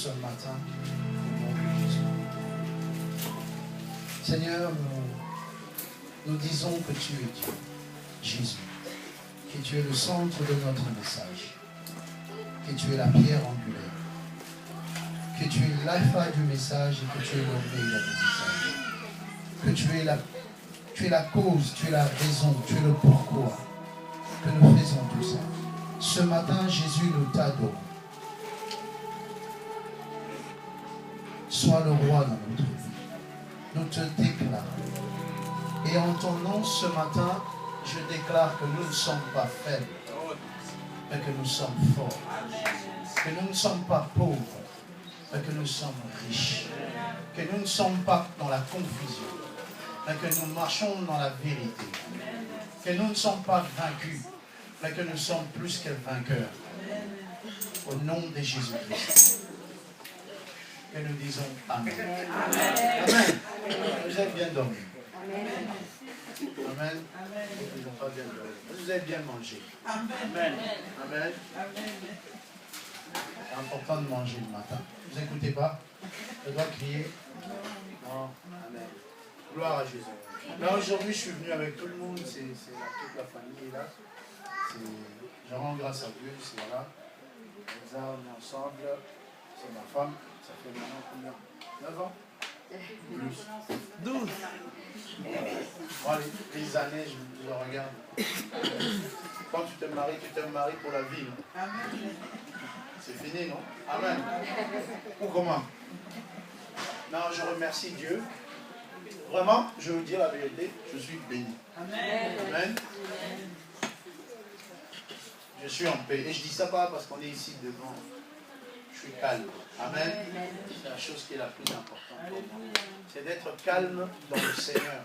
ce matin au nom de Jésus. Seigneur, nous disons que tu es Dieu, Jésus, que tu es le centre de notre message, que tu es la pierre angulaire, que tu es l'alpha du message et que tu es l'oméga du message, que tu es la cause, tu es la raison, tu es le pourquoi que nous faisons tout ça. Ce matin, Jésus, nous t'adorons. Sois le roi dans notre vie. Nous te déclarons. Et en ton nom, ce matin, je déclare que nous ne sommes pas faibles, mais que nous sommes forts. Que nous ne sommes pas pauvres, mais que nous sommes riches. Que nous ne sommes pas dans la confusion, mais que nous marchons dans la vérité. Que nous ne sommes pas vaincus, mais que nous sommes plus que vainqueurs. Au nom de Jésus-Christ. Que nous disons Amen. Amen. Vous avez bien dormi. Amen. Ils n'ont pas bien dormi. Vous avez bien mangé. Amen. Amen. C'est important de manger le matin. Vous n'écoutez pas? Je dois crier. Non. Amen. Gloire à Jésus. Là aujourd'hui je suis venu avec tout le monde. C'est toute la famille là. Je rends grâce à Dieu. C'est voilà. On est ensemble. C'est ma femme. Ça fait maintenant combien? 9 ans? Plus. 12. Moi, les années, je regarde. Quand tu te maries pour la vie. C'est fini, non? Amen. Ou comment? Non, je remercie Dieu. Vraiment, je veux dire la vérité, je suis béni. Amen. Amen. Je suis en paix. Et je dis ça pas parce qu'on est ici devant. Je suis calme. Amen. C'est la chose qui est la plus importante pour moi. C'est d'être calme dans le Seigneur.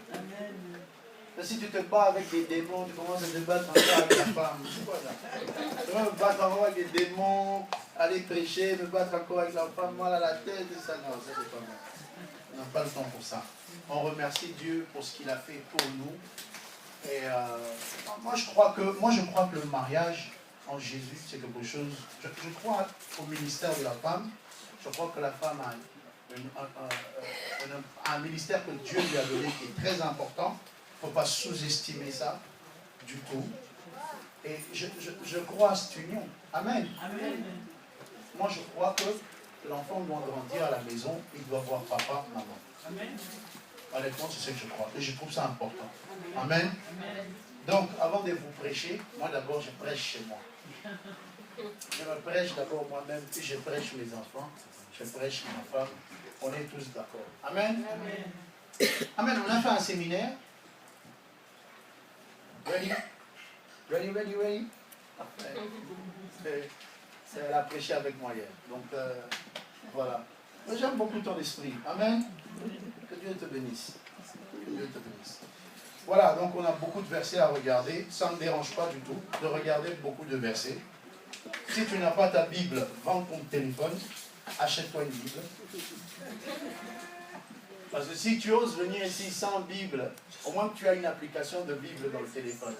Mais si tu te bats avec des démons, tu commences à te battre encore avec la femme. C'est quoi ça? Tu vas me battre encore avec des démons, aller prêcher, me battre encore avec la femme, mal à la tête, et ça. Non, ça c'est pas mal. On n'a pas le temps pour ça. On remercie Dieu pour ce qu'il a fait pour nous. Et moi je crois que le mariage en Jésus, c'est quelque chose. Je crois au ministère de la femme. Je crois que la femme a un ministère que Dieu lui a donné qui est très important. Il ne faut pas sous-estimer ça du tout. Et je crois à cette union. Amen. Amen. Moi, je crois que l'enfant doit grandir à la maison, il doit voir papa, maman. Amen. Honnêtement, c'est ce que je crois. Et je trouve ça important. Amen. Amen. Donc, avant de vous prêcher, moi d'abord, je prêche chez moi. Je me prêche d'abord moi-même, puis je prêche mes enfants, je prêche ma femme. On est tous d'accord. Amen. Amen. Amen. On a fait un séminaire. Ready? Ready, ready, ready? Elle a prêché avec moi hier. Donc, voilà. J'aime beaucoup ton esprit. Amen. Que Dieu te bénisse. Que Dieu te bénisse. Voilà, donc on a beaucoup de versets à regarder. Ça ne me dérange pas du tout de regarder beaucoup de versets. Si tu n'as pas ta Bible, vends ton téléphone, achète-toi une Bible. Parce que si tu oses venir ici sans Bible, au moins que tu as une application de Bible dans le téléphone.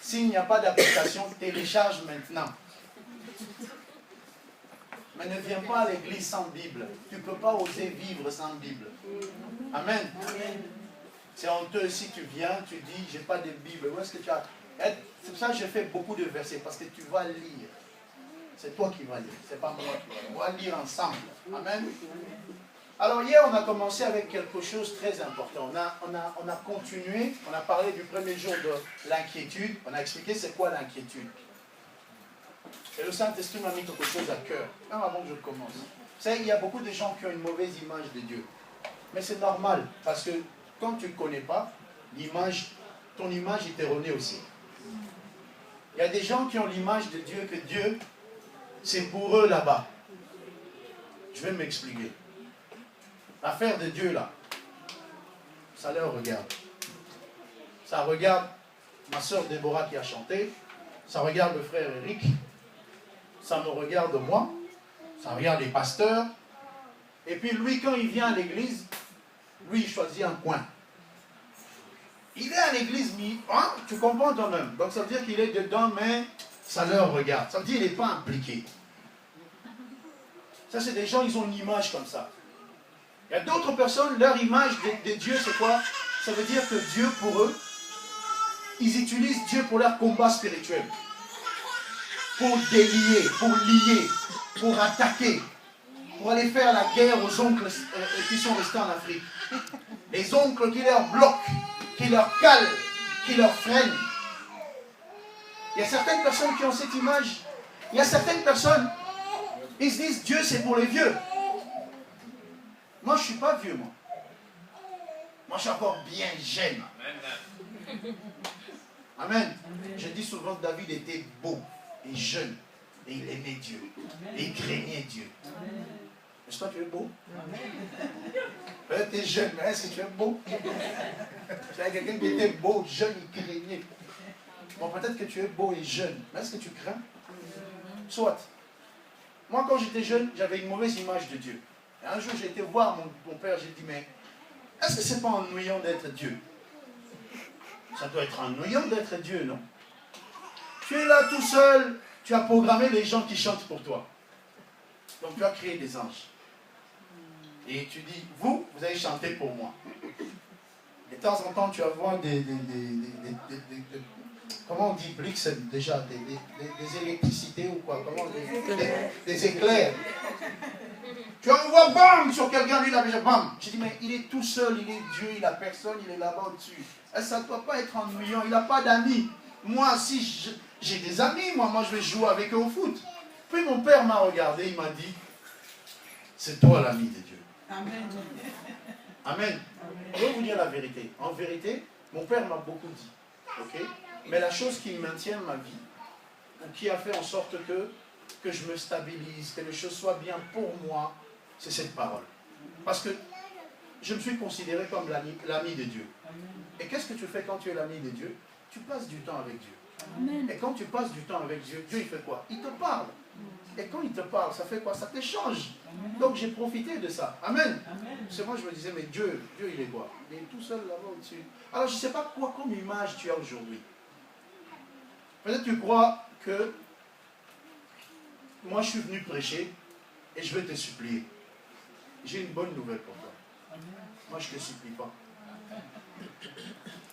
S'il n'y a pas d'application, télécharge maintenant. Mais ne viens pas à l'église sans Bible. Tu ne peux pas oser vivre sans Bible. Amen. C'est honteux si tu viens, tu dis, j'ai pas de Bible. Où est-ce que tu as? C'est pour ça que je fais beaucoup de versets, parce que tu vas lire. C'est toi qui vas lire, c'est pas moi qui vais lire. On va lire ensemble. Amen. Alors hier, on a commencé avec quelque chose de très important. On a continué, on a parlé du premier jour de l'inquiétude. On a expliqué c'est quoi l'inquiétude. Et le Saint-Esprit m'a mis quelque chose à cœur, même avant que je commence. Vous savez, il y a beaucoup de gens qui ont une mauvaise image de Dieu. Mais c'est normal, parce que quand tu ne connais pas, ton image est erronée aussi. Il y a des gens qui ont l'image de Dieu, que Dieu, c'est pour eux là-bas. Je vais m'expliquer. L'affaire de Dieu là, ça leur regarde. Ça regarde ma soeur Déborah qui a chanté, ça regarde le frère Eric, ça me regarde moi, ça regarde les pasteurs, et puis lui quand il vient à l'église, lui il choisit un coin. Il est à l'église, hein, tu comprends toi-même. Donc ça veut dire qu'il est dedans, mais ça leur regarde. Ça veut dire qu'il n'est pas impliqué. Ça, c'est des gens, ils ont une image comme ça. Il y a d'autres personnes, leur image de Dieu, c'est quoi? Ça veut dire que Dieu, pour eux, ils utilisent Dieu pour leur combat spirituel. Pour délier, pour lier, pour attaquer, pour aller faire la guerre aux oncles qui sont restés en Afrique. Les oncles qui leur bloquent, qui leur calent, qui leur freinent. Il y a certaines personnes qui ont cette image. Il y a certaines personnes, ils se disent Dieu c'est pour les vieux. Moi je ne suis pas vieux, moi. Moi je suis encore bien jeune. Amen. Je dis souvent que David était beau et jeune. Et il aimait Dieu. Et il craignait Dieu. Est-ce que tu es beau? Peut-être tu es jeune, mais est-ce que tu es beau? J'avais quelqu'un qui était beau, jeune, il craignait. Bon, peut-être que tu es beau et jeune, mais est-ce que tu crains? Soit. Moi, quand j'étais jeune, j'avais une mauvaise image de Dieu. Et un jour, j'ai été voir mon père, j'ai dit, mais est-ce que c'est pas ennuyant d'être Dieu? Ça doit être ennuyant d'être Dieu, non? Tu es là tout seul, tu as programmé les gens qui chantent pour toi. Donc tu as créé des anges. Et tu dis, vous allez chanter pour moi. Et de temps en temps, tu vas voir comment on dit Blixen déjà, des électricités ou quoi, comment des éclairs. Tu envoies bam sur quelqu'un, lui il a déjà bam. Je dis, mais il est tout seul, il est Dieu, il n'a personne, il est là-bas au-dessus. Ça ne doit pas être ennuyant, il n'a pas d'amis. Moi, si j'ai des amis, moi je vais jouer avec eux au foot. Puis mon père m'a regardé, il m'a dit, c'est toi l'ami de Dieu. Amen. Amen. Je vais vous dire la vérité. En vérité, mon père m'a beaucoup dit. Okay? Mais la chose qui maintient ma vie, ou qui a fait en sorte que je me stabilise, que les choses soient bien pour moi, c'est cette parole. Parce que je me suis considéré comme l'ami de Dieu. Et qu'est-ce que tu fais quand tu es l'ami de Dieu? Tu passes du temps avec Dieu. Amen. Et quand tu passes du temps avec Dieu, Dieu il fait quoi? Il te parle. Et quand il te parle, ça fait quoi? Ça t'échange. Donc j'ai profité de ça. Amen. Parce que moi je me disais, mais Dieu il est quoi? Il est tout seul là-bas au-dessus. Alors je ne sais pas quoi comme image tu as aujourd'hui. Peut-être tu crois que moi je suis venu prêcher et je vais te supplier. J'ai une bonne nouvelle pour toi. Moi je ne te supplie pas.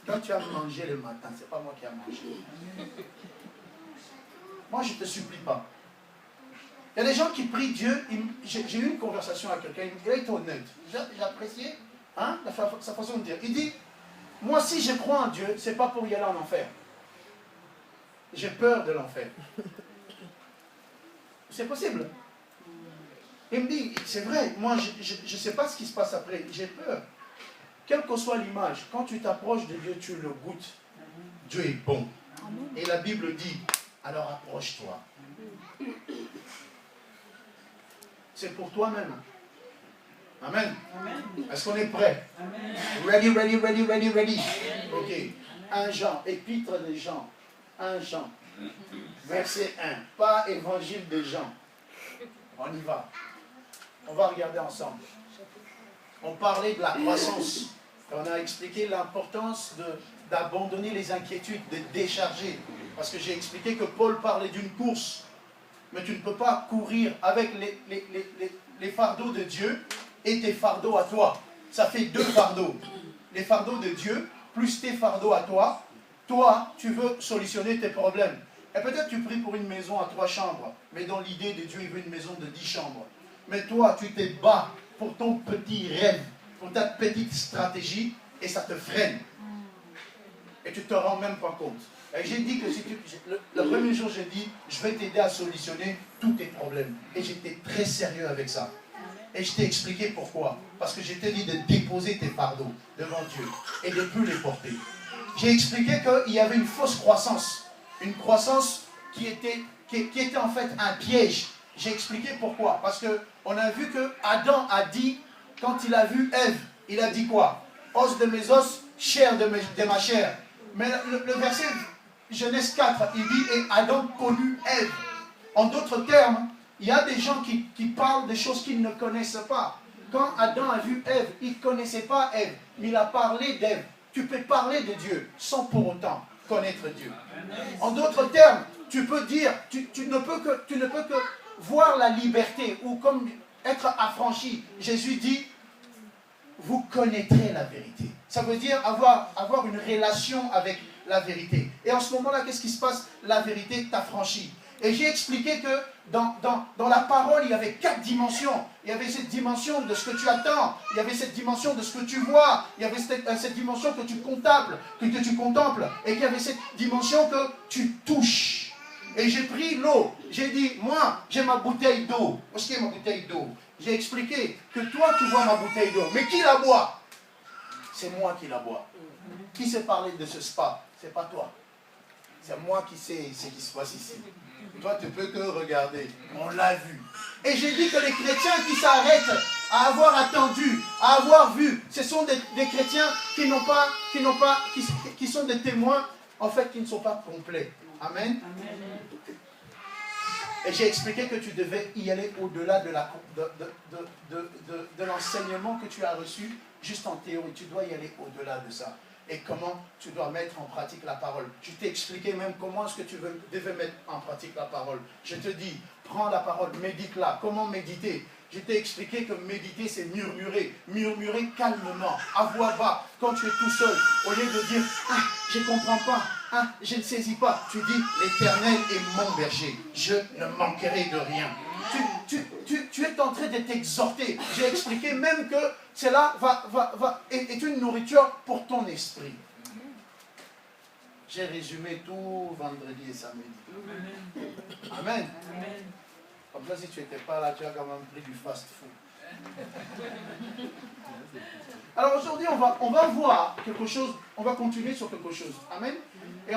Quand tu as mangé le matin, ce n'est pas moi qui ai mangé. Moi, je ne te supplie pas. Il y a des gens qui prient Dieu. J'ai eu une conversation avec quelqu'un, il a été honnête. J'ai apprécié sa façon de dire. Il dit, moi, si je crois en Dieu, ce n'est pas pour y aller en enfer. J'ai peur de l'enfer. C'est possible. Il me dit, c'est vrai, moi, je ne sais pas ce qui se passe après. J'ai peur. Quelle que soit l'image, quand tu t'approches de Dieu, tu le goûtes. Dieu est bon. Et la Bible dit, alors approche-toi. C'est pour toi-même. Amen. Est-ce qu'on est prêt? Amen. Ready. Ok. 1 Jean, épître de Jean. 1 Jean. Verset 1. Pas évangile de Jean. On y va. On va regarder ensemble. On parlait de la croissance. On a expliqué l'importance d'abandonner les inquiétudes, de décharger. Parce que j'ai expliqué que Paul parlait d'une course. Mais tu ne peux pas courir avec les fardeaux de Dieu et tes fardeaux à toi. Ça fait 2 fardeaux. Les fardeaux de Dieu plus tes fardeaux à toi. Toi, tu veux solutionner tes problèmes. Et peut-être tu pries pour une maison à 3 chambres. Mais dans l'idée de Dieu, il veut une maison de 10 chambres. Mais toi, tu te bats pour ton petit rêve, pour ta petite stratégie, et ça te freine. Et tu ne te rends même pas compte. Et j'ai dit que si le premier jour, j'ai dit, je vais t'aider à solutionner tous tes problèmes. Et j'étais très sérieux avec ça. Et je t'ai expliqué pourquoi. Parce que je t'ai dit de déposer tes fardeaux devant Dieu et de ne plus les porter. J'ai expliqué qu'il y avait une fausse croissance. Une croissance qui était en fait un piège. J'ai expliqué pourquoi. Parce qu'on a vu que Adam a dit, quand il a vu Ève, il a dit quoi? Os de mes os, chair de ma chair. Mais le verset Genèse 4, il dit, et Adam connut Ève. En d'autres termes, il y a des gens qui parlent des choses qu'ils ne connaissent pas. Quand Adam a vu Ève, il ne connaissait pas Ève, mais il a parlé d'Ève. Tu peux parler de Dieu sans pour autant connaître Dieu. En d'autres termes, tu peux dire, tu ne peux que voir la liberté, ou comme être affranchi. Jésus dit, vous connaîtrez la vérité. Ça veut dire avoir une relation avec la vérité. Et en ce moment-là, qu'est-ce qui se passe? La vérité t'affranchit. Et j'ai expliqué que dans la parole, il y avait 4 dimensions. Il y avait cette dimension de ce que tu attends. Il y avait cette dimension de ce que tu vois. Il y avait cette dimension que tu contemples. Et qu'il y avait cette dimension que tu touches. Et j'ai pris l'eau. J'ai dit, moi, j'ai ma bouteille d'eau. Où est-ce qu'il y a ma bouteille d'eau? J'ai expliqué que toi, tu bois ma bouteille d'eau. Mais qui la boit? C'est moi qui la bois. Qui s'est parlé de ce spa? C'est pas toi. C'est moi qui sais ce qui se passe ici. Toi, tu peux que regarder. On l'a vu. Et j'ai dit que les chrétiens qui s'arrêtent à avoir attendu, à avoir vu, ce sont des chrétiens qui sont des témoins, en fait, qui ne sont pas complets. Amen. Et j'ai expliqué que tu devais y aller au-delà de l'enseignement que tu as reçu, juste en théorie. Tu dois y aller au-delà de ça. Et comment tu dois mettre en pratique la parole. Je t'ai expliqué même comment est-ce que tu devais mettre en pratique la parole. Je te dis, prends la parole, médite-la. Comment méditer? Je t'ai expliqué que méditer, c'est murmurer. Murmurer calmement, à voix bas, quand tu es tout seul. Au lieu de dire, ah, je ne comprends pas, ah, je ne saisis pas. Tu dis, l'Éternel est mon berger. Je ne manquerai de rien. Tu es en train de t'exhorter. J'ai expliqué même que cela est une nourriture pour ton esprit. J'ai résumé tout vendredi et samedi. Amen. Comme ça, si tu n'étais pas là, tu as quand même pris du fast-food. Alors aujourd'hui, on va voir quelque chose, on va continuer sur quelque chose. Amen. Et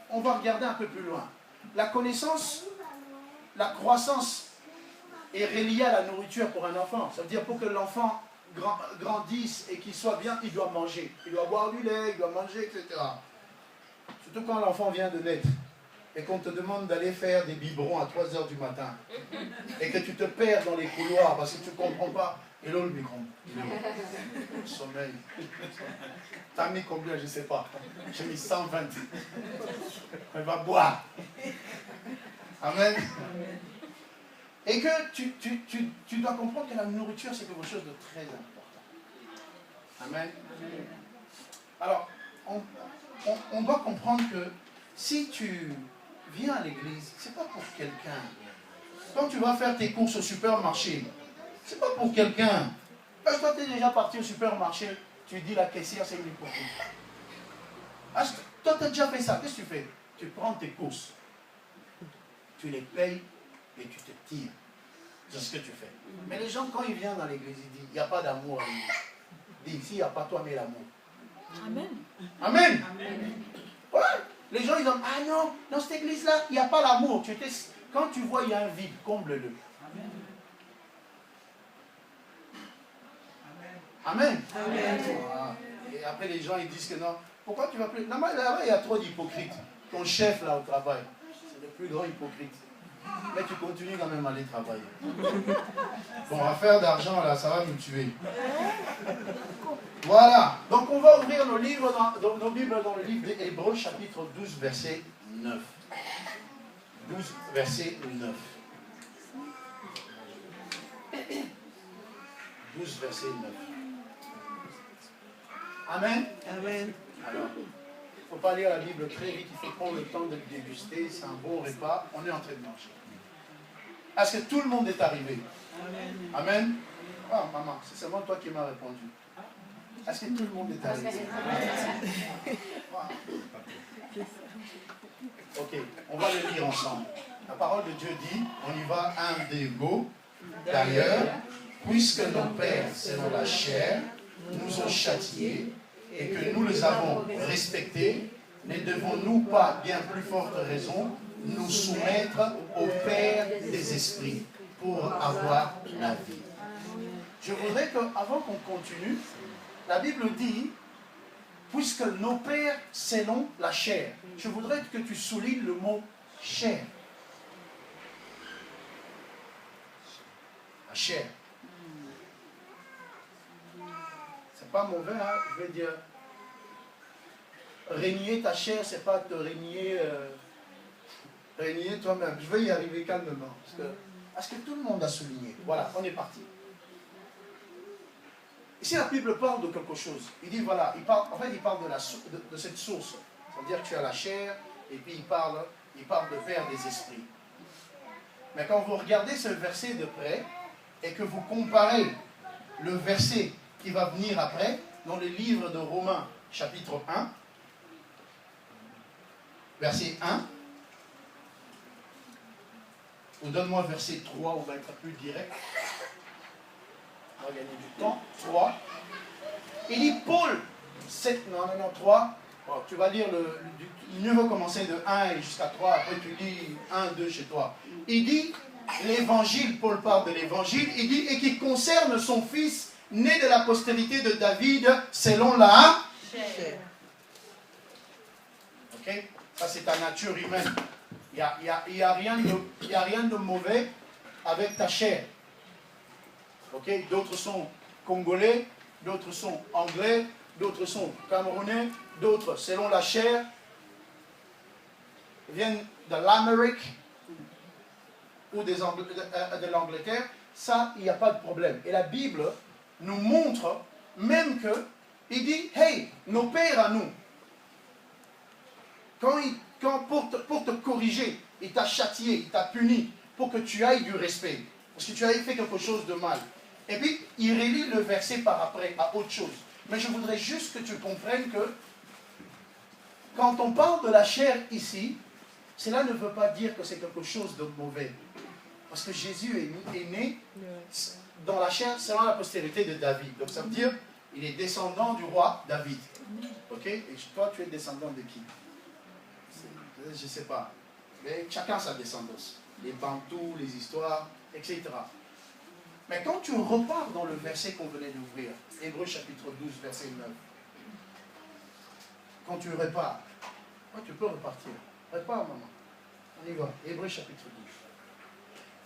on va regarder un peu plus loin. La connaissance, la croissance est reliée à la nourriture pour un enfant. Ça veut dire pour que l'enfant grandisse et qu'il soit bien, il doit manger. Il doit boire du lait, il doit manger, etc. Surtout quand l'enfant vient de naître et qu'on te demande d'aller faire des biberons à 3 h du matin et que tu te perds dans les couloirs parce que tu ne comprends pas. Et là, le biberon. Sommeil. T'as mis combien? Je ne sais pas. J'ai mis 120. Elle va boire. Amen. Et que tu dois comprendre que la nourriture, c'est quelque chose de très important. Amen. Alors, on doit comprendre que si tu viens à l'église, ce n'est pas pour quelqu'un. Quand tu vas faire tes courses au supermarché, ce n'est pas pour quelqu'un. Parce que toi, tu es déjà parti au supermarché, tu dis la caissière, c'est une hypocrite. Toi, tu as déjà fait ça. Qu'est-ce que tu fais? Tu prends tes courses, tu les payes et tu te tires. C'est ce que tu fais. Mais les gens, quand ils viennent dans l'église, ils disent, il n'y a pas d'amour. Ils disent, ici, il n'y a pas toi, mais l'amour. Amen. Amen. Ouais. Les gens, ils disent, ah non, dans cette église-là, il n'y a pas l'amour. Quand tu vois, il y a un vide, comble-le. Amen. Amen. Ah. Et après, les gens, ils disent que non. Pourquoi tu vas plus? Non, là-bas, il y a trop d'hypocrites. Ton chef, là, au travail, c'est le plus grand hypocrite. Mais tu continues quand même à aller travailler. Bon, affaire d'argent, là, ça va nous tuer. Voilà. Donc, on va ouvrir nos livres, nos Bibles dans le livre d'Hébreux, chapitre 12, verset 9. 12, verset 9. 12, verset 9. Amen. Amen. Alors, il ne faut pas lire la Bible très vite, il faut prendre le temps de le déguster. C'est un bon repas. On est en train de manger. Est-ce que tout le monde est arrivé? Amen. Amen. Ah, maman, c'est seulement toi qui m'as répondu. Est-ce que tout le monde est arrivé? Ok, on va le lire ensemble. La parole de Dieu dit, on y va, 1, 2, go. D'ailleurs, puisque nos pères, selon la chair, nous ont châtiés et que nous les avons respectés, ne devons-nous pas, bien plus forte raison, nous soumettre au Père des esprits pour avoir la vie? Je voudrais qu'avant qu'on continue, la Bible dit, puisque nos pères, selon la chair. Je voudrais que tu soulignes le mot chair. La chair. C'est pas mauvais, hein? Je veux dire, régner ta chair, c'est pas te régner toi-même. Je vais y arriver calmement. Parce que tout le monde a souligné. Voilà, on est parti. Ici, la Bible parle de quelque chose. Il dit, voilà, il parle de cette source. C'est-à-dire que tu as la chair, et puis il parle de Père des esprits. Mais quand vous regardez ce verset de près, et que vous comparez le verset qui va venir après, dans le livre de Romains, chapitre 1, verset 1, ou donne-moi verset 3, on va être plus direct. On va gagner du temps. 3. Il dit Paul, 3. Bon, tu vas lire mieux vaut commencer de 1 et jusqu'à 3, après tu lis 1, 2 chez toi. Il dit, l'évangile, Paul parle de l'évangile, il dit, et qui concerne son fils, né de la postérité de David, selon la chair. Ok? Ça c'est ta nature humaine. Il n'y a rien de mauvais avec ta chair. Ok? D'autres sont congolais, d'autres sont anglais, d'autres sont camerounais, d'autres, selon la chair, viennent de l'Amérique ou de l'Angleterre. Ça, il n'y a pas de problème. Et la Bible nous montre même que, il dit, hey, nos pères à nous, pour te corriger, il t'a châtié, il t'a puni, pour que tu ailles du respect, parce que tu avais fait quelque chose de mal. Et puis, il relie le verset par après à autre chose. Mais je voudrais juste que tu comprennes que quand on parle de la chair ici, cela ne veut pas dire que c'est quelque chose de mauvais. Parce que Jésus est né dans la chair selon la postérité de David. Donc ça veut dire qu'il est descendant du roi David. Ok? Et toi, tu es descendant de qui? Je ne sais pas. Mais chacun sa descendance. Les bantous, les histoires, etc. Mais quand tu repars dans le verset qu'on venait d'ouvrir, Hébreux chapitre 12, verset 9, quand tu repars, tu peux repartir. Repars, maman. On y va. Hébreux chapitre 12.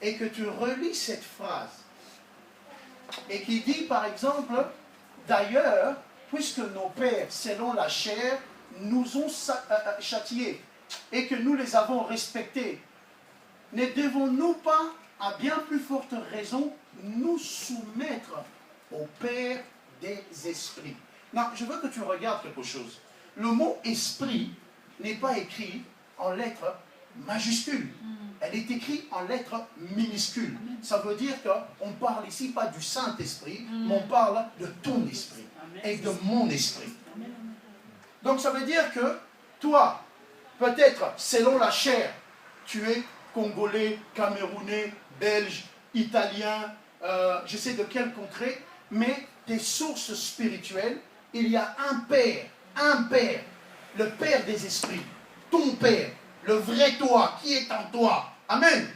Et que tu relis cette phrase, et qui dit, par exemple, d'ailleurs, puisque nos pères, selon la chair, nous ont châtiés, et que nous les avons respectés, ne devons-nous pas, à bien plus forte raison, nous soumettre au Père des esprits? Non, je veux que tu regardes quelque chose. Le mot esprit n'est pas écrit en lettres majuscules. Elle est écrite en lettres minuscules. Ça veut dire qu'on ne parle ici pas du Saint-Esprit, mais on parle de ton esprit et de mon esprit. Donc ça veut dire que toi, peut-être selon la chair, tu es congolais, camerounais, belge, italien, je sais de quel contrée, mais tes sources spirituelles, il y a un Père, le Père des esprits, ton Père, le vrai toi, qui est en toi. Amen.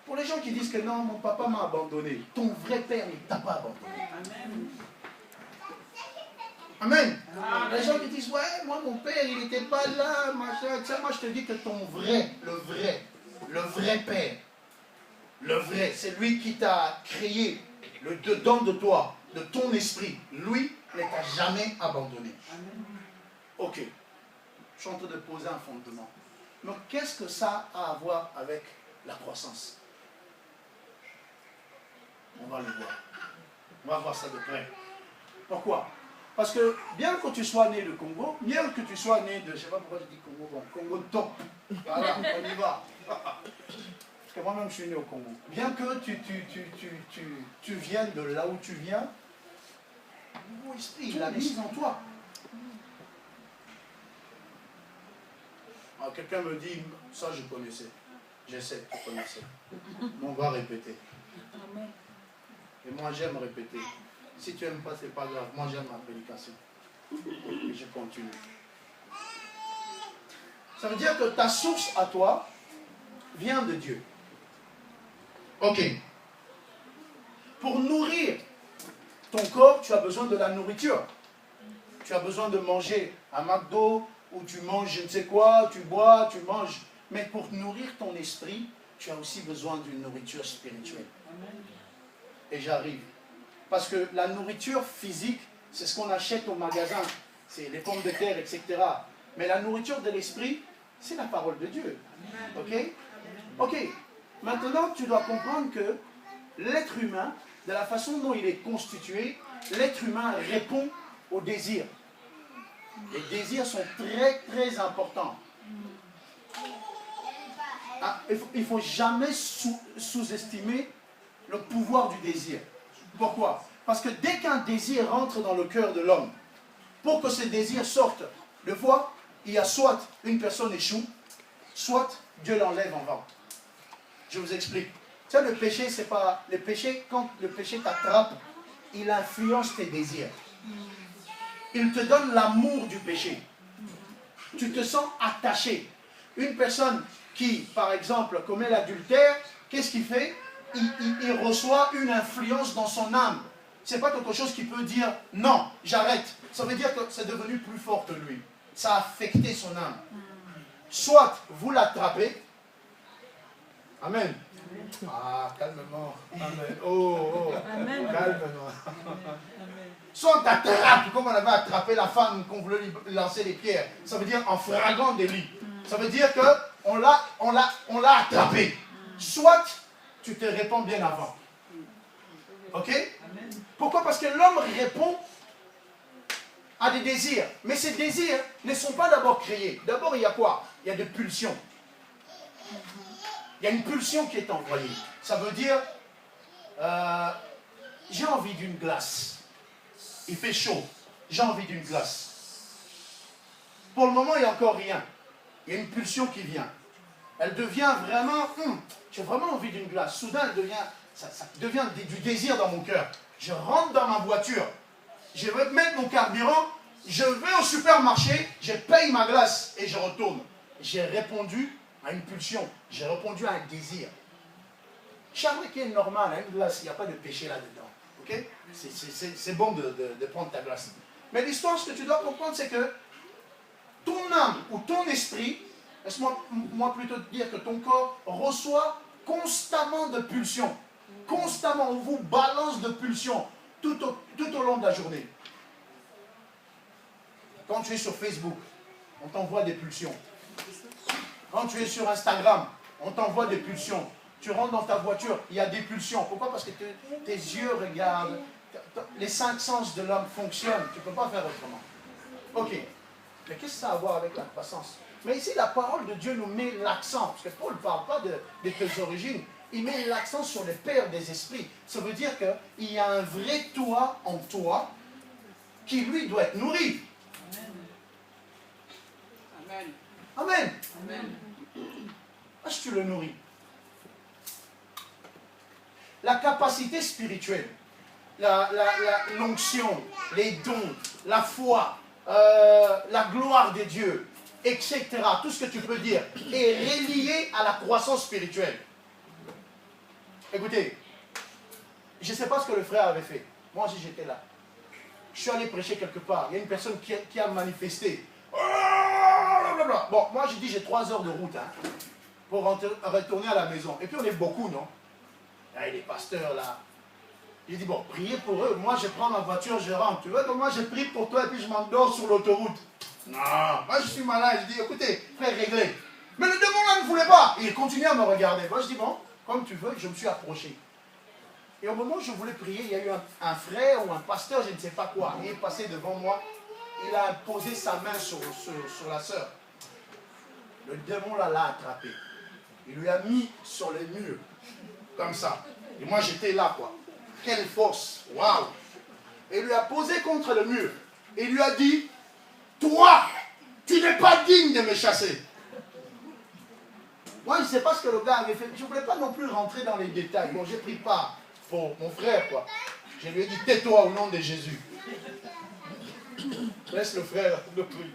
Pour les gens qui disent que non, mon papa m'a abandonné, ton vrai Père ne t'a pas abandonné. Amen. Amen. Les gens qui disent, ouais, moi mon Père, il n'était pas là, machin, etc. Moi je te dis que ton vrai, le vrai Père, le vrai, c'est lui qui t'a créé le dedans de toi, de ton esprit. Lui ne t'a jamais abandonné. Amen. Ok. Je suis en train de poser un fondement. Mais qu'est-ce que ça a à voir avec la croissance? On va le voir. On va voir ça de près. Pourquoi? Parce que bien que tu sois né de Congo, bien que tu sois né de, je ne sais pas pourquoi je dis Congo, bon, Congo top. Voilà, on y va. Parce que moi-même je suis né au Congo. Bien que tu viennes de là où tu viens, mon esprit, il l'a mis en toi. Alors quelqu'un me dit, ça je connaissais. Je sais que tu connaissais. Mais on va répéter. Et moi j'aime répéter. Si tu n'aimes pas, ce n'est pas grave. Moi j'aime ma prédication. Et je continue. Ça veut dire que ta source à toi vient de Dieu. Ok. Pour nourrir ton corps, tu as besoin de la nourriture. Tu as besoin de manger un McDo, où tu manges je ne sais quoi, tu bois, tu manges. Mais pour nourrir ton esprit, tu as aussi besoin d'une nourriture spirituelle. Et j'arrive. Parce que la nourriture physique, c'est ce qu'on achète au magasin. C'est les pommes de terre, etc. Mais la nourriture de l'esprit, c'est la parole de Dieu. Ok? Ok. Maintenant, tu dois comprendre que l'être humain, de la façon dont il est constitué, l'être humain répond aux désirs. Les désirs sont très, très importants. Ah, il ne faut jamais sous-estimer le pouvoir du désir. Pourquoi? Parce que dès qu'un désir rentre dans le cœur de l'homme, pour que ce désir sorte, des fois, il y a soit une personne échoue, soit Dieu l'enlève en vent. Je vous explique. Tu sais, le péché, c'est pas... Le péché, quand le péché t'attrape, il influence tes désirs. Il te donne l'amour du péché. Tu te sens attaché. Une personne qui, par exemple, commet l'adultère, qu'est-ce qu'il fait? Il reçoit une influence dans son âme. Ce n'est pas quelque chose qui peut dire « Non, j'arrête ». Ça veut dire que c'est devenu plus fort que lui. Ça a affecté son âme. Soit vous l'attrapez. Amen. Ah, calmement. Amen. Oh. Amen. Calmement. Soit on t'attrape, comme on avait attrapé la femme qu'on voulait lui lancer les pierres. Ça veut dire en flagrant délit. Ça veut dire qu'on l'a attrapé. Soit tu te réponds bien avant. Ok? Pourquoi? Parce que l'homme répond à des désirs. Mais ces désirs ne sont pas d'abord créés. D'abord, il y a quoi? Il y a des pulsions. Il y a une pulsion qui est envoyée. Ça veut dire, j'ai envie d'une glace. Il fait chaud. J'ai envie d'une glace. Pour le moment, il n'y a encore rien. Il y a une pulsion qui vient. Elle devient vraiment, j'ai vraiment envie d'une glace. Soudain, ça devient du désir dans mon cœur. Je rentre dans ma voiture. Je vais mettre mon carburant. Je vais au supermarché. Je paye ma glace et je retourne. J'ai répondu à une pulsion. J'ai répondu à un désir. Jamais qui est normal, hein, une glace, il n'y a pas de péché là-dedans. Okay? C'est bon de prendre ta glace. Mais l'histoire, ce que tu dois comprendre, c'est que ton âme ou ton esprit, laisse-moi plutôt te dire que ton corps reçoit constamment de pulsions. Constamment, on vous balance de pulsions tout au long de la journée. Quand tu es sur Facebook, on t'envoie des pulsions. Quand tu es sur Instagram, on t'envoie des pulsions. Tu rentres dans ta voiture, il y a des pulsions. Pourquoi? Parce que tes yeux regardent, les 5 sens de l'homme fonctionnent. Tu ne peux pas faire autrement. Ok. Mais qu'est-ce que ça a à voir avec la croissance? Mais ici, la parole de Dieu nous met l'accent. Parce que Paul ne parle pas de tes origines. Il met l'accent sur le Père des esprits. Ça veut dire qu'il y a un vrai toi en toi qui, lui, doit être nourri. Amen. Amen. Amen. Est-ce que tu le nourris? La capacité spirituelle, l'onction, les dons, la foi, la gloire de Dieu, etc., tout ce que tu peux dire, est relié à la croissance spirituelle. Écoutez, je ne sais pas ce que le frère avait fait. Moi, si j'étais là, je suis allé prêcher quelque part. Il y a une personne qui a manifesté. Bon, moi, j'ai dit, j'ai 3 heures de route pour retourner à la maison. Et puis, on est beaucoup, non? Là, les pasteurs, là. J'ai dit, bon, priez pour eux. Moi, je prends ma voiture, je rentre. Tu vois, donc moi, je prie pour toi et puis je m'endors sur l'autoroute. Non, moi, je suis malade. Je dis, écoutez, frère, réglez. Mais le démon, là, ne voulait pas. Et il continue à me regarder. Moi, je dis, bon, comme tu veux, je me suis approché. Et au moment où je voulais prier, il y a eu un frère ou un pasteur, je ne sais pas quoi. Il est passé devant moi. Il a posé sa main sur la sœur. Le démon, là, l'a attrapé. Il lui a mis sur le mur. Comme ça. Et moi, j'étais là, quoi. Quelle force. Waouh. Et il lui a posé contre le mur. Et il lui a dit, toi, tu n'es pas digne de me chasser. Moi, je ne sais pas ce que le gars avait fait. Je ne voulais pas non plus rentrer dans les détails. Bon, j'ai pris part pour mon frère, quoi. Je lui ai dit, tais-toi au nom de Jésus. Laisse le frère le prier.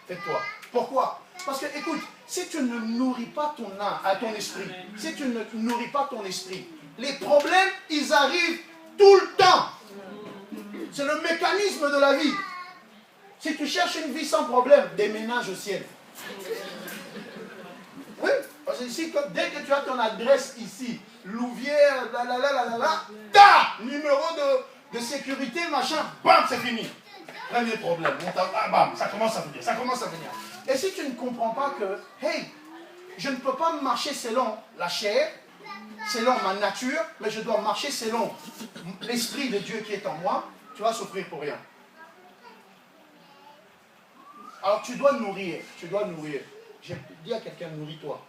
Tais-toi. Pourquoi? Parce que, écoute, si tu ne nourris pas ton âme, à ton esprit, si tu ne nourris pas ton esprit, les problèmes, ils arrivent tout le temps. C'est le mécanisme de la vie. Si tu cherches une vie sans problème, déménage au ciel. Oui, parce que ici, dès que tu as ton adresse ici, Louvière, numéro de sécurité, machin, bam, c'est fini. Premier problème, bam, ça commence à venir, ça commence à venir. Et si tu ne comprends pas que, hey, je ne peux pas marcher selon la chair, selon ma nature, mais je dois marcher selon l'Esprit de Dieu qui est en moi, tu vas souffrir pour rien. Alors tu dois nourrir, J'ai dit à quelqu'un, nourris-toi.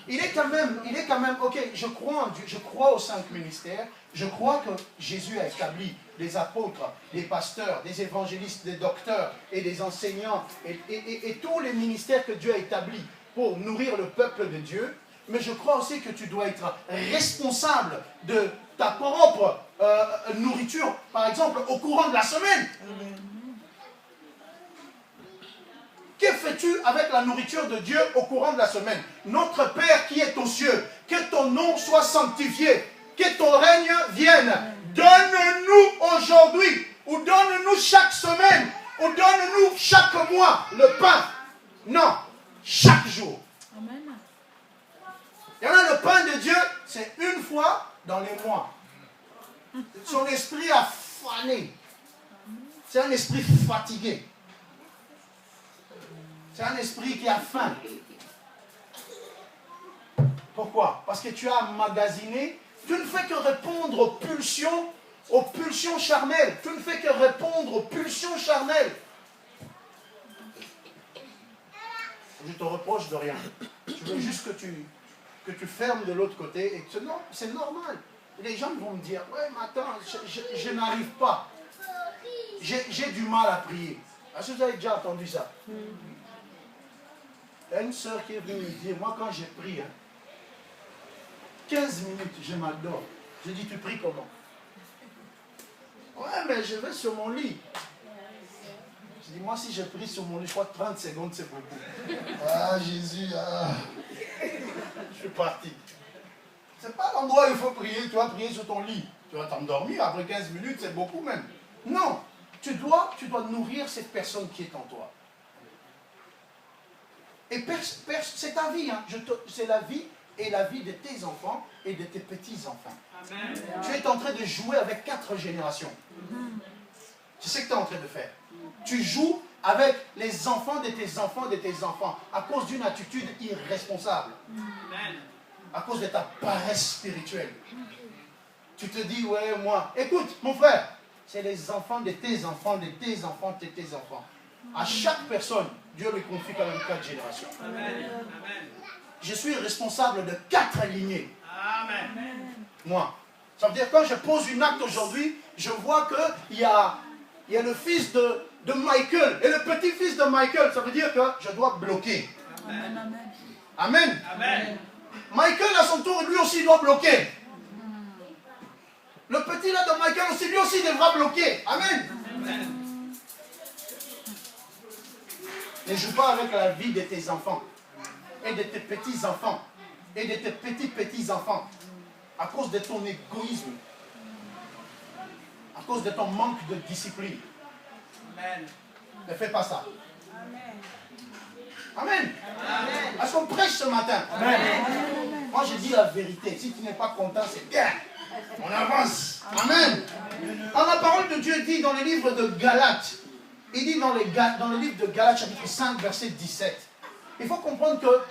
Il est quand même, ok, je crois en Dieu, je crois aux 5 ministères, je crois que Jésus a établi des apôtres, des pasteurs, des évangélistes, des docteurs et des enseignants et tous les ministères que Dieu a établis pour nourrir le peuple de Dieu, mais je crois aussi que tu dois être responsable de ta propre nourriture, par exemple, au courant de la semaine. Que fais-tu avec la nourriture de Dieu au courant de la semaine? Notre Père qui est aux cieux, que ton nom soit sanctifié, que ton règne vienne. Donne-nous aujourd'hui, ou donne-nous chaque semaine, ou donne-nous chaque mois le pain. Non, chaque jour. Amen. Il y en a le pain de Dieu, c'est une fois dans les mois. Son esprit a fané. C'est un esprit fatigué. C'est un esprit qui a faim. Pourquoi? Parce que tu as emmagasiné. Tu ne fais que répondre aux pulsions charnelles. Tu ne fais que répondre aux pulsions charnelles. Je te reproche de rien. Je veux juste que tu fermes de l'autre côté et que non, c'est normal. Les gens vont me dire, ouais, mais attends, je n'arrive pas. J'ai du mal à prier. Est-ce que vous avez déjà entendu ça? Il y a une soeur qui est venue me dire, moi quand j'ai prié, 15 minutes, je m'adore. Je dis, tu pries comment? Ouais, mais je vais sur mon lit. Je dis, moi si je prie sur mon lit, je crois que 30 secondes c'est beaucoup. Ah Jésus, ah. Je suis parti. C'est pas l'endroit où il faut prier, tu vas prier sur ton lit. Tu vas t'endormir, après 15 minutes, c'est beaucoup même. Non, tu dois nourrir cette personne qui est en toi. Et c'est ta vie, hein. C'est la vie et la vie de tes enfants et de tes petits-enfants. Tu es en train de jouer avec 4 générations. Tu sais ce que tu es en train de faire. Tu joues avec les enfants de tes enfants de tes enfants à cause d'une attitude irresponsable. À cause de ta paresse spirituelle. Tu te dis, ouais, moi, écoute, mon frère, c'est les enfants de tes enfants, de tes enfants, de tes enfants. À chaque personne, Dieu lui confie quand même 4 générations. Amen. Je suis responsable de 4 lignées. Amen. Moi. Ça veut dire quand je pose une acte aujourd'hui, je vois qu'il y a le fils de Michael et le petit-fils de Michael. Ça veut dire que je dois bloquer. Amen. Amen. Amen. Michael, à son tour, lui aussi doit bloquer. Le petit là de Michael aussi, lui aussi devra bloquer. Amen. Amen. Ne joue pas avec la vie de tes enfants et de tes petits-enfants et de tes petits-petits-enfants à cause de ton égoïsme, à cause de ton manque de discipline. Amen. Ne fais pas ça. Amen. Amen. Est-ce qu'on prêche ce matin? Amen. Moi je dis la vérité. Si tu n'es pas content, c'est bien. On avance. Amen. Quand la parole de Dieu dit dans le livre de Galates, il dit dans le livre de Galates, chapitre 5, verset 17, il faut comprendre que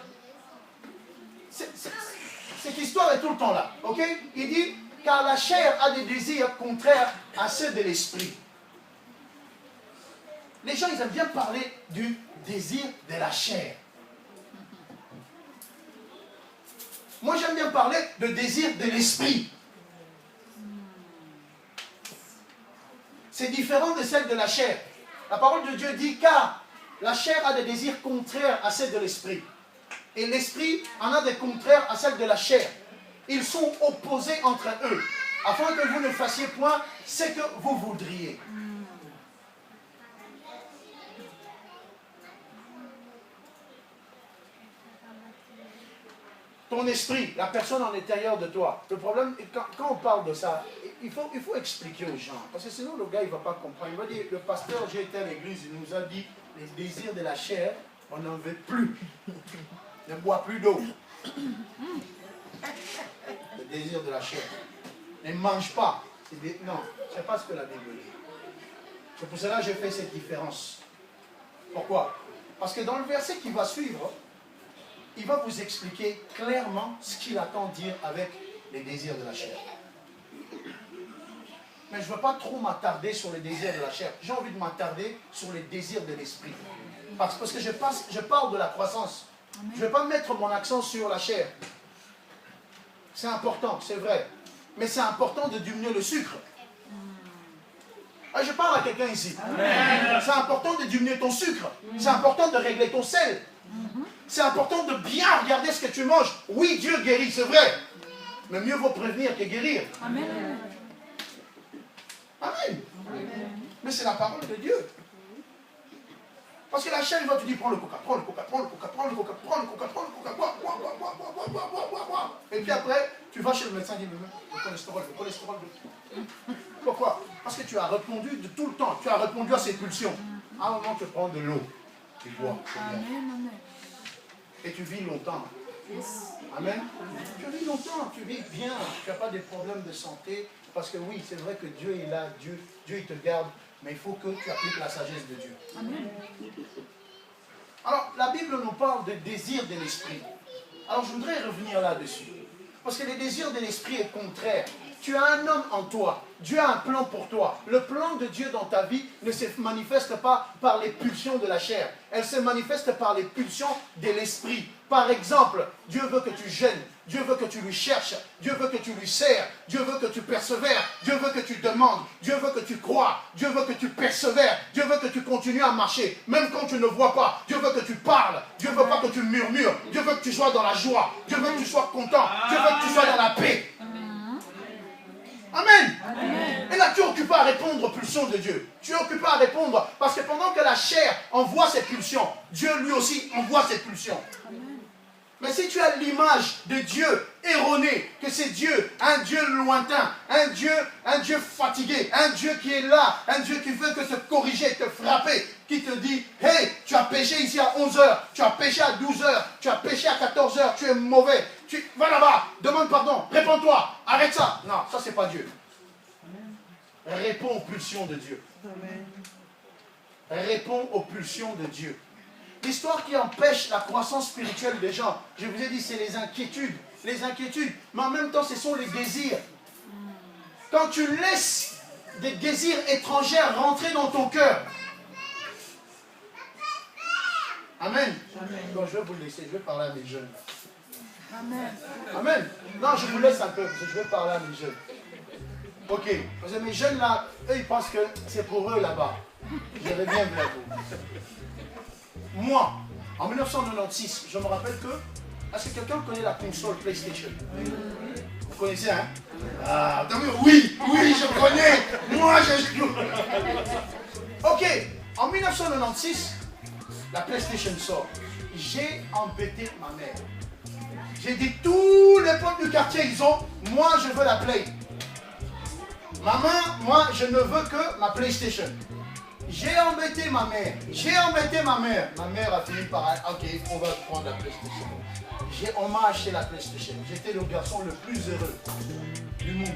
cette histoire est tout le temps là. Ok? Il dit, car la chair a des désirs contraires à ceux de l'esprit. Les gens, ils aiment bien parler du désir de la chair. Moi, j'aime bien parler de désir de l'esprit. C'est différent de celle de la chair. La parole de Dieu dit, car la chair a des désirs contraires à celle de l'esprit. Et l'esprit en a des contraires à celle de la chair. Ils sont opposés entre eux, afin que vous ne fassiez point ce que vous voudriez. Ton esprit, la personne en l'intérieur de toi. Le problème, quand on parle de ça, il faut expliquer aux gens. Parce que sinon, le gars, il ne va pas comprendre. Il va dire, le pasteur, j'ai été à l'église, il nous a dit, les désirs de la chair, on n'en veut plus. Ne bois plus d'eau. Le désir de la chair. Ne mange pas. Non, ce n'est pas ce que la Bible dit. C'est pour cela que j'ai fait cette différence. Pourquoi? Parce que dans le verset qui va suivre, il va vous expliquer clairement ce qu'il attend dire avec les désirs de la chair. Mais je ne veux pas trop m'attarder sur les désirs de la chair. J'ai envie de m'attarder sur les désirs de l'esprit. Parce que je parle de la croissance. Je ne vais pas mettre mon accent sur la chair. C'est important, c'est vrai. Mais c'est important de diminuer le sucre. Je parle à quelqu'un ici. C'est important de diminuer ton sucre. C'est important de régler ton sel. C'est important de bien regarder ce que tu manges. Oui, Dieu guérit, c'est vrai. Mais mieux vaut prévenir que guérir. Amen. Amen. Mais c'est la parole de Dieu. Parce que la chair, il va te dire, prends le coca, prends le coca, prends le coca, prends le coca, prends le coca, prends le coca, bois. Et puis après, tu vas chez le médecin et dis, le cholestérol. Pourquoi? Parce que tu as répondu de tout le temps, tu as répondu à ses pulsions. À un moment, tu prends de l'eau, tu bois. Et tu vis longtemps. Amen. Tu vis longtemps, tu vis bien, tu n'as pas de problèmes de santé. Parce que oui, c'est vrai que Dieu est là, Dieu il te garde, mais il faut que tu appliques la sagesse de Dieu. Amen. Alors, la Bible nous parle de désir de l'esprit. Alors, je voudrais revenir là-dessus. Parce que le désir de l'esprit est contraire. Tu as un homme en toi. Dieu a un plan pour toi. Le plan de Dieu dans ta vie ne se manifeste pas par les pulsions de la chair. Elle se manifeste par les pulsions de l'esprit. Par exemple, Dieu veut que tu gênes. Dieu veut que tu lui cherches. Dieu veut que tu lui sers. Dieu veut que tu persévères. Dieu veut que tu demandes. Dieu veut que tu crois. Dieu veut que tu persévères. Dieu veut que tu continues à marcher. Même quand tu ne vois pas. Dieu veut que tu parles. Dieu veut pas que tu murmures. Dieu veut que tu sois dans la joie. Dieu veut que tu sois content. Dieu veut que tu sois dans la paix. Amen. Amen. Et là, tu es occupé à répondre aux pulsions de Dieu. Tu es occupé à répondre parce que pendant que la chair envoie ses pulsions, Dieu lui aussi envoie ses pulsions. Amen. Mais si tu as l'image de Dieu erronée, que c'est Dieu, un Dieu lointain, un Dieu fatigué, un Dieu qui est là, un Dieu qui veut que te corriger, te frapper, qui te dit, hey, tu as péché ici à 11h, tu as péché à 12h, tu as péché à 14h, tu es mauvais, va là-bas, demande pardon, réponds-toi, arrête ça. Non, ça c'est pas Dieu. Réponds aux pulsions de Dieu. Réponds aux pulsions de Dieu. L'histoire qui empêche la croissance spirituelle des gens, je vous ai dit, c'est les inquiétudes. Les inquiétudes, mais en même temps, ce sont les désirs. Quand tu laisses des désirs étrangers rentrer dans ton cœur. Amen. Amen. Donc, je vais vous laisser, je vais parler à mes jeunes. Amen. Amen. Non, je vous laisse un peu, parce que je vais parler à mes jeunes. Ok, parce que mes jeunes là, eux, ils pensent que c'est pour eux là-bas. Je vais bien vous l'avouer. Moi, en 1996, je me rappelle que... Est-ce que quelqu'un connaît la console PlayStation? Vous connaissez, hein? Ah, oui, je connais. Moi, je joue. Ok, en 1996, la PlayStation sort. J'ai embêté ma mère. J'ai dit, tous les potes du quartier, ils ont, moi, je veux la Play. Maman, moi, je ne veux que ma PlayStation. J'ai embêté ma mère. Ma mère a fini par... Ok, on va prendre la PlayStation. On m'a acheté la PlayStation. J'étais le garçon le plus heureux du monde.